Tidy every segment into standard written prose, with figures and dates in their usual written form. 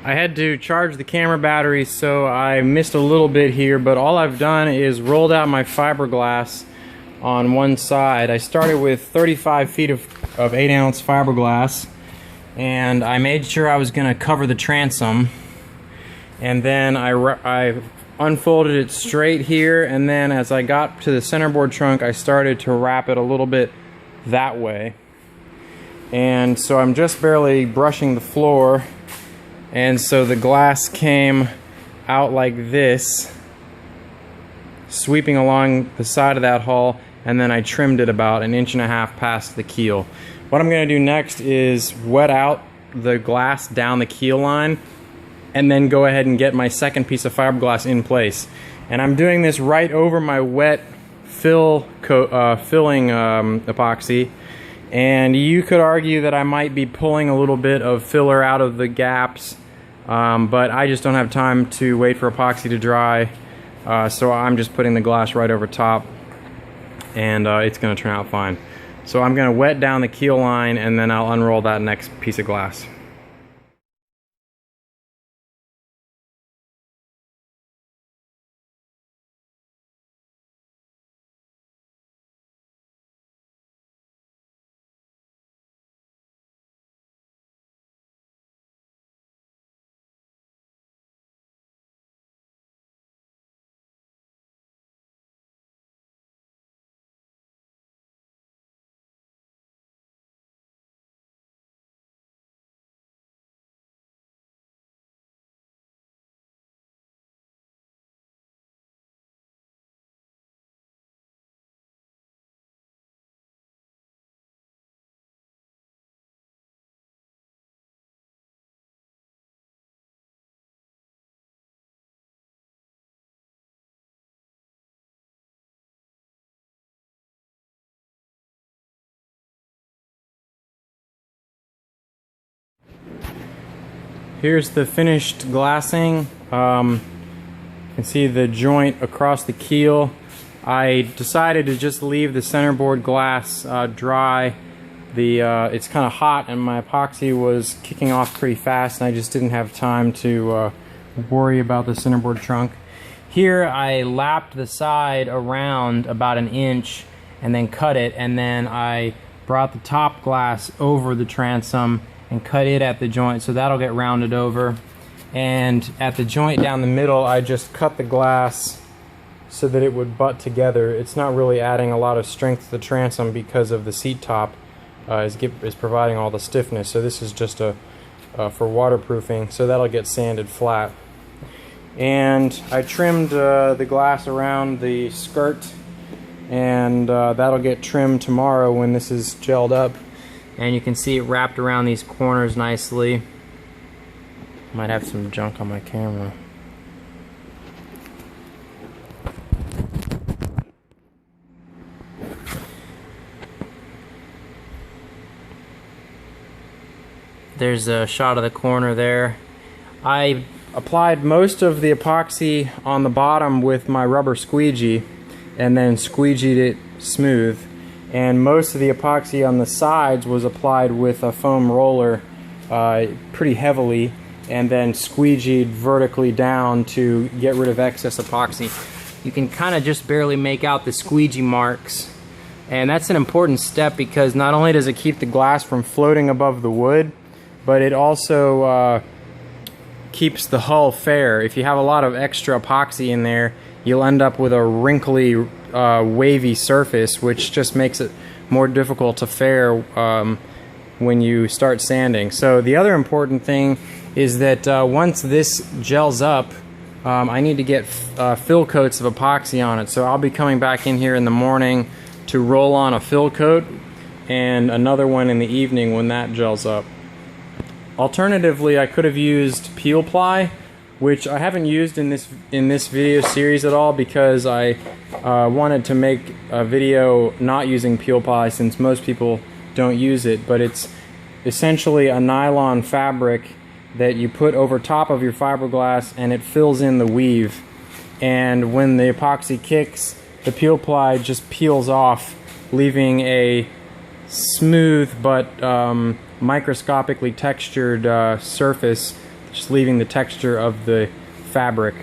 I had to charge the camera battery, so I missed a little bit here, but all I've done is rolled out my fiberglass on one side. I started with 35 feet of 8-ounce fiberglass, and I made sure I was going to cover the transom, and then I unfolded it straight here, and then as I got to the centerboard trunk, I started to wrap it a little bit that way. And so I'm just barely brushing the floor, and so the glass came out like this, sweeping along the side of that hull, and then I trimmed it about 1.5 inches past the keel. What I'm going to do next is wet out the glass down the keel line, and then go ahead and get my second piece of fiberglass in place. And I'm doing this right over my wet filling epoxy. And you could argue that I might be pulling a little bit of filler out of the gaps, but I just don't have time to wait for epoxy to dry, so I'm just putting the glass right over top, and it's going to turn out fine. So I'm going to wet down the keel line, and then I'll unroll that next piece of glass. Here's the finished glassing. You can see the joint across the keel. I decided to just leave the centerboard glass dry. It's kind of hot, and my epoxy was kicking off pretty fast, and I just didn't have time to worry about the centerboard trunk. Here I lapped the side around about 1 inch and then cut it, and then I brought the top glass over the transom and cut it at the joint, so that'll get rounded over. And at the joint down the middle, I just cut the glass so that it would butt together. It's not really adding a lot of strength to the transom because of the seat top is providing all the stiffness. So this is just for waterproofing, so that'll get sanded flat. And I trimmed the glass around the skirt, and that'll get trimmed tomorrow when this is gelled up. And you can see it wrapped around these corners nicely. Might have some junk on my camera. There's a shot of the corner there. I applied most of the epoxy on the bottom with my rubber squeegee, and then squeegeed it smooth. And most of the epoxy on the sides was applied with a foam roller pretty heavily, and then squeegeed vertically down to get rid of excess epoxy. You can kind of just barely make out the squeegee marks, and that's an important step because not only does it keep the glass from floating above the wood, but it also keeps the hull fair. If you have a lot of extra epoxy in there, you'll end up with a wrinkly, wavy surface, which just makes it more difficult to fair when you start sanding. So the other important thing is that once this gels up, I need to get fill coats of epoxy on it. So I'll be coming back in here in the morning to roll on a fill coat, and another one in the evening when that gels up. Alternatively, I could have used peel ply, which I haven't used in this video series at all because I wanted to make a video not using peel ply since most people don't use it. But it's essentially a nylon fabric that you put over top of your fiberglass, and it fills in the weave. And when the epoxy kicks, the peel ply just peels off, leaving a smooth but microscopically textured surface just leaving the texture of the fabric.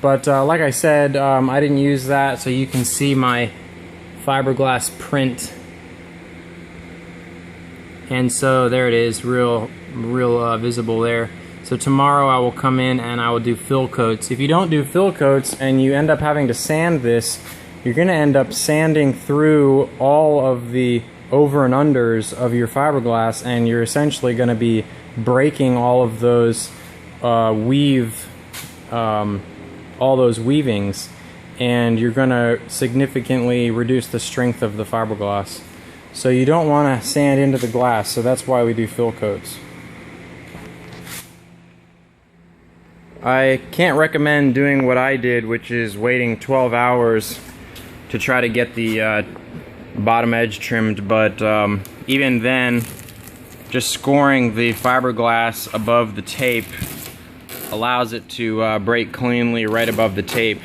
But like I said, I didn't use that, so you can see my fiberglass print. And so there it is, real visible there. So tomorrow I will come in and I will do fill coats. If you don't do fill coats and you end up having to sand this, you're going to end up sanding through all of the over and unders of your fiberglass, and you're essentially going to be breaking all of those all those weavings, and you're going to significantly reduce the strength of the fiberglass. So you don't want to sand into the glass, so that's why we do fill coats. I can't recommend doing what I did, which is waiting 12 hours to try to get the bottom edge trimmed, but even then, just scoring the fiberglass above the tape allows it to break cleanly right above the tape,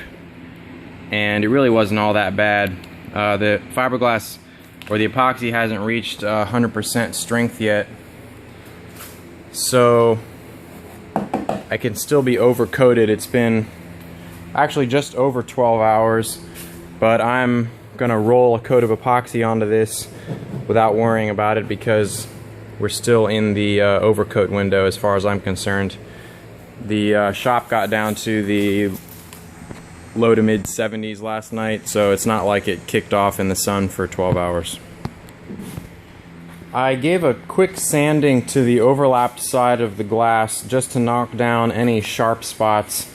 and it really wasn't all that bad. The fiberglass or the epoxy hasn't reached 100% strength yet, so I can still be overcoated. It's been actually just over 12 hours, but I'm gonna roll a coat of epoxy onto this without worrying about it because we're still in the overcoat window as far as I'm concerned. The shop got down to the low to mid 70s last night, so it's not like it kicked off in the sun for 12 hours. I gave a quick sanding to the overlapped side of the glass just to knock down any sharp spots,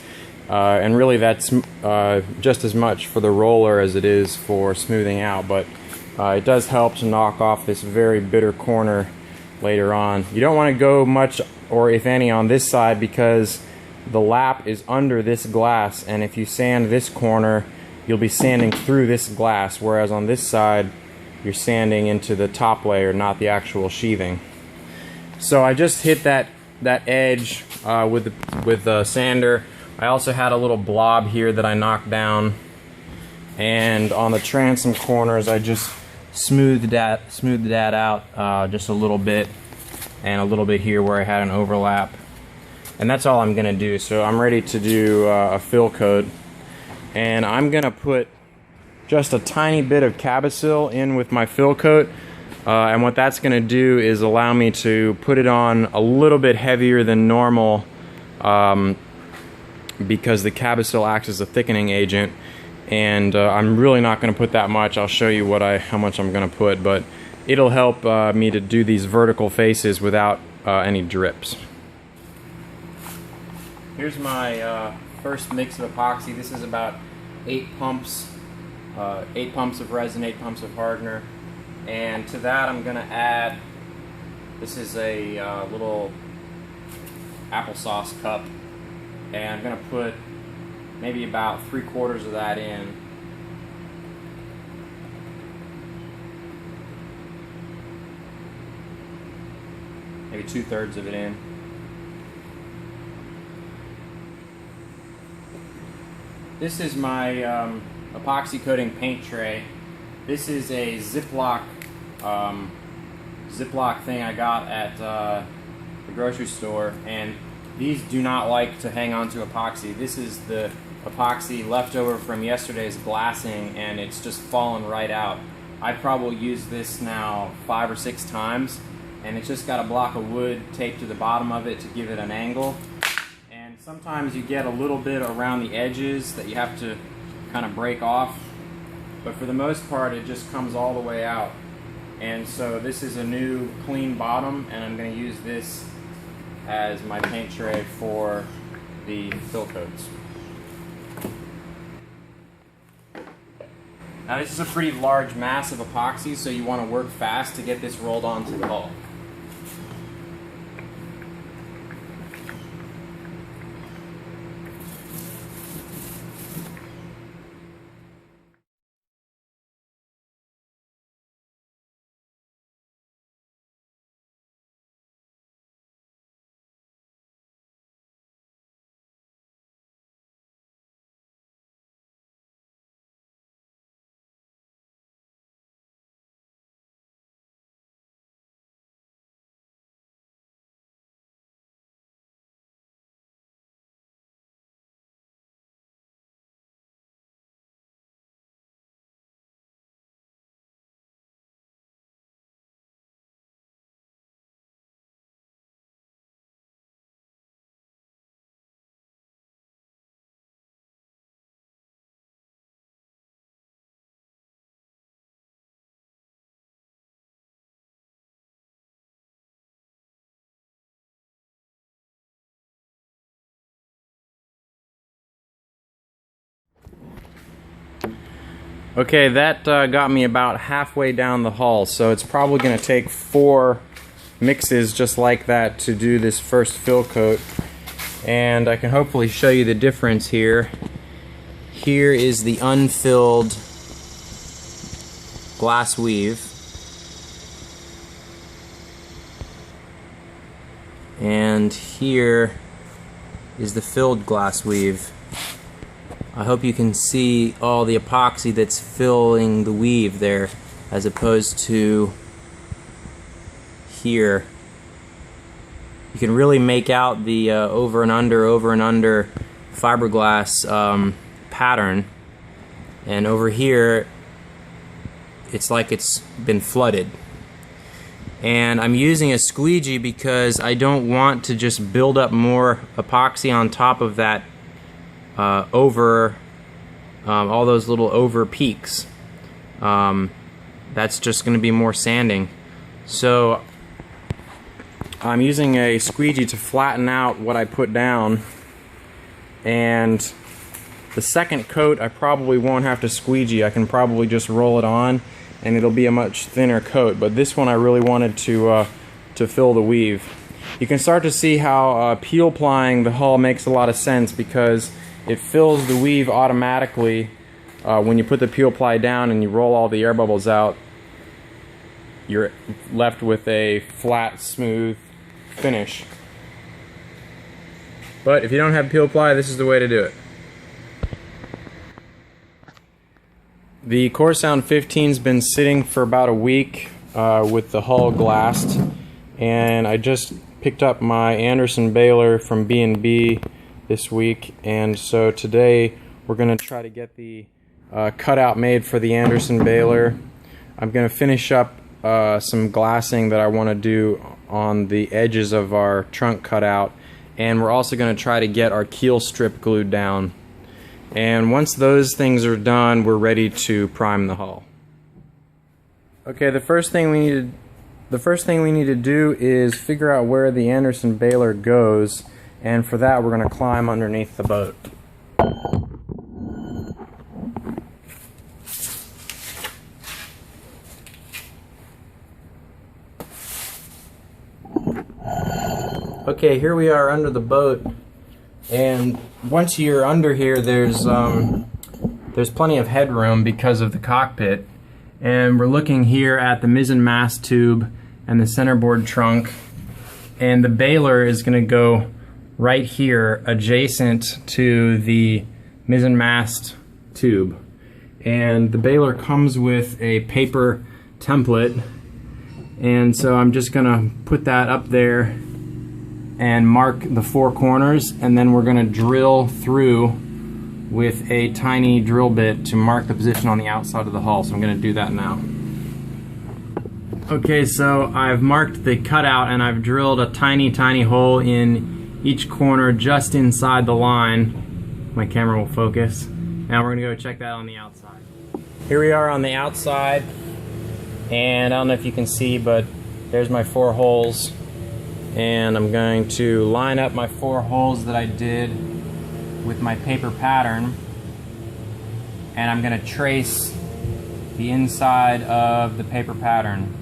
and really that's just as much for the roller as it is for smoothing out, but it does help to knock off this very bitter corner later on. You don't want to go much, or if any, on this side because the lap is under this glass, and if you sand this corner you'll be sanding through this glass, whereas on this side you're sanding into the top layer, not the actual sheathing. So I just hit that edge with the sander. I also had a little blob here that I knocked down, and on the transom corners I just smoothed that out just a little bit, and a little bit here where I had an overlap, and that's all I'm gonna do. So I'm ready to do a fill coat, and I'm gonna put just a tiny bit of Cabosil in with my fill coat, and what that's gonna do is allow me to put it on a little bit heavier than normal, because the Cabosil acts as a thickening agent, and I'm really not going to put that much. I'll show you how much I'm going to put, but it'll help me to do these vertical faces without any drips. Here's my first mix of epoxy. This is about 8 pumps of resin, 8 pumps of hardener, and to that I'm going to add, this is a little applesauce cup, and I'm going to put maybe about 3/4 of that in. Maybe 2/3 of it in. This is my epoxy coating paint tray. This is a Ziploc thing I got at the grocery store, and these do not like to hang on to epoxy. This is the epoxy left over from yesterday's glassing, and it's just fallen right out. I've probably used this now 5 or 6 times, and it's just got a block of wood taped to the bottom of it to give it an angle. And sometimes you get a little bit around the edges that you have to kind of break off, but for the most part it just comes all the way out. And so this is a new clean bottom, and I'm going to use this as my paint tray for the fill coats. Now this is a pretty large mass of epoxy, so you want to work fast to get this rolled onto the hull. Okay, that got me about halfway down the hull, so it's probably going to take 4 mixes just like that to do this first fill coat. And I can hopefully show you the difference here. Here is the unfilled glass weave. And here is the filled glass weave. I hope you can see all the epoxy that's filling the weave there, as opposed to here. You can really make out the over and under fiberglass pattern, and over here it's like it's been flooded. And I'm using a squeegee because I don't want to just build up more epoxy on top of that over all those little over peaks. That's just going to be more sanding. So I'm using a squeegee to flatten out what I put down, and the second coat I probably won't have to squeegee. I can probably just roll it on and it'll be a much thinner coat, but this one I really wanted to fill the weave. You can start to see how peel plying the hull makes a lot of sense, because it fills the weave automatically when you put the peel ply down and you roll all the air bubbles out. You're left with a flat, smooth finish. But if you don't have peel ply, this is the way to do it. The Corsound 15's been sitting for about a week with the hull glassed, and I just picked up my Anderson baler from B&B this week, and so today we're going to try to get the cutout made for the Anderson baler. I'm going to finish up some glassing that I want to do on the edges of our trunk cutout, and we're also going to try to get our keel strip glued down. And once those things are done, we're ready to prime the hull. Okay, the first thing we need to do is figure out where the Anderson baler goes, and for that we're going to climb underneath the boat. Okay, here we are under the boat, and once you're under here, there's plenty of headroom because of the cockpit, and we're looking here at the mizzen mast tube and the centerboard trunk, and the baler is going to go right here adjacent to the mizzen mast tube. And the baler comes with a paper template, and so I'm just going to put that up there and mark the 4 corners, and then we're going to drill through with a tiny drill bit to mark the position on the outside of the hull. So I'm going to do that now. Okay, so I've marked the cutout and I've drilled a tiny hole in each corner just inside the line. My camera will focus. Now we're going to go check that on the outside. Here we are on the outside, and I don't know if you can see, but there's my 4 holes. And I'm going to line up my 4 holes that I did with my paper pattern, and I'm going to trace the inside of the paper pattern.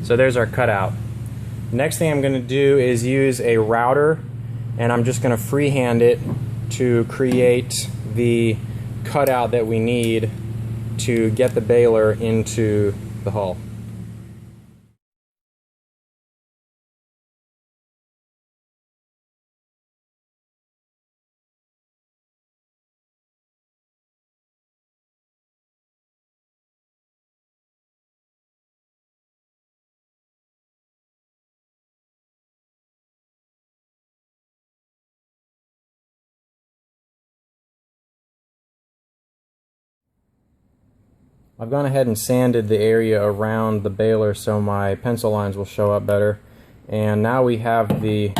So there's our cutout. Next thing I'm going to do is use a router, and I'm just going to freehand it to create the cutout that we need to get the baler into the hull. I've gone ahead and sanded the area around the baler so my pencil lines will show up better. And now we have the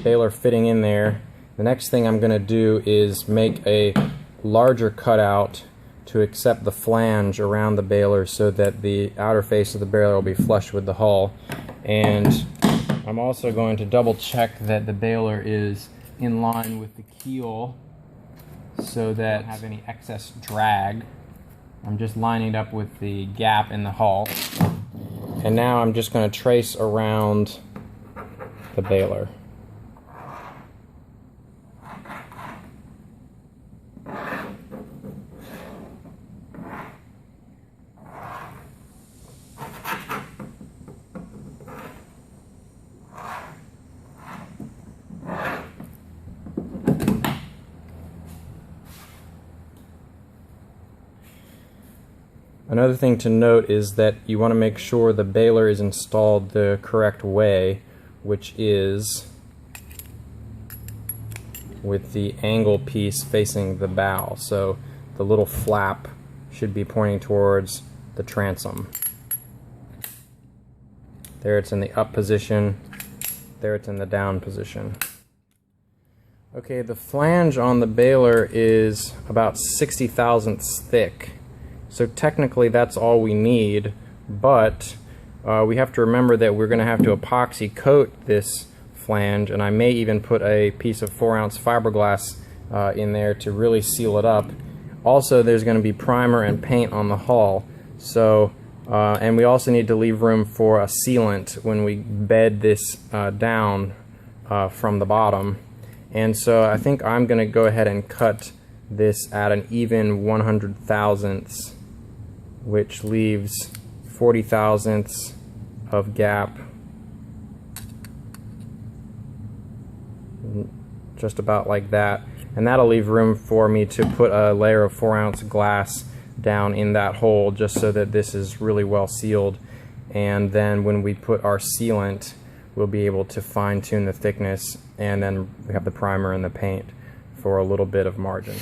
baler fitting in there. The next thing I'm going to do is make a larger cutout to accept the flange around the baler so that the outer face of the baler will be flush with the hull. And I'm also going to double check that the baler is in line with the keel so that I don't have any excess drag. I'm just lining it up with the gap in the hull. And now I'm just going to trace around the baler. Another thing to note is that you want to make sure the baler is installed the correct way, which is with the angle piece facing the bow. So the little flap should be pointing towards the transom. There it's in the up position, there it's in the down position. Okay, the flange on the baler is about 60 thousandths thick. So technically that's all we need, but we have to remember that we're going to have to epoxy coat this flange, and I may even put a piece of 4-ounce fiberglass in there to really seal it up. Also, there's going to be primer and paint on the hull, so and we also need to leave room for a sealant when we bed this down from the bottom. And so I think I'm going to go ahead and cut this at an even 100 thousandths, which leaves 40 thousandths of gap, just about like that, and that'll leave room for me to put a layer of 4-ounce glass down in that hole just so that this is really well sealed, and then when we put our sealant we'll be able to fine-tune the thickness, and then we have the primer and the paint for a little bit of margin.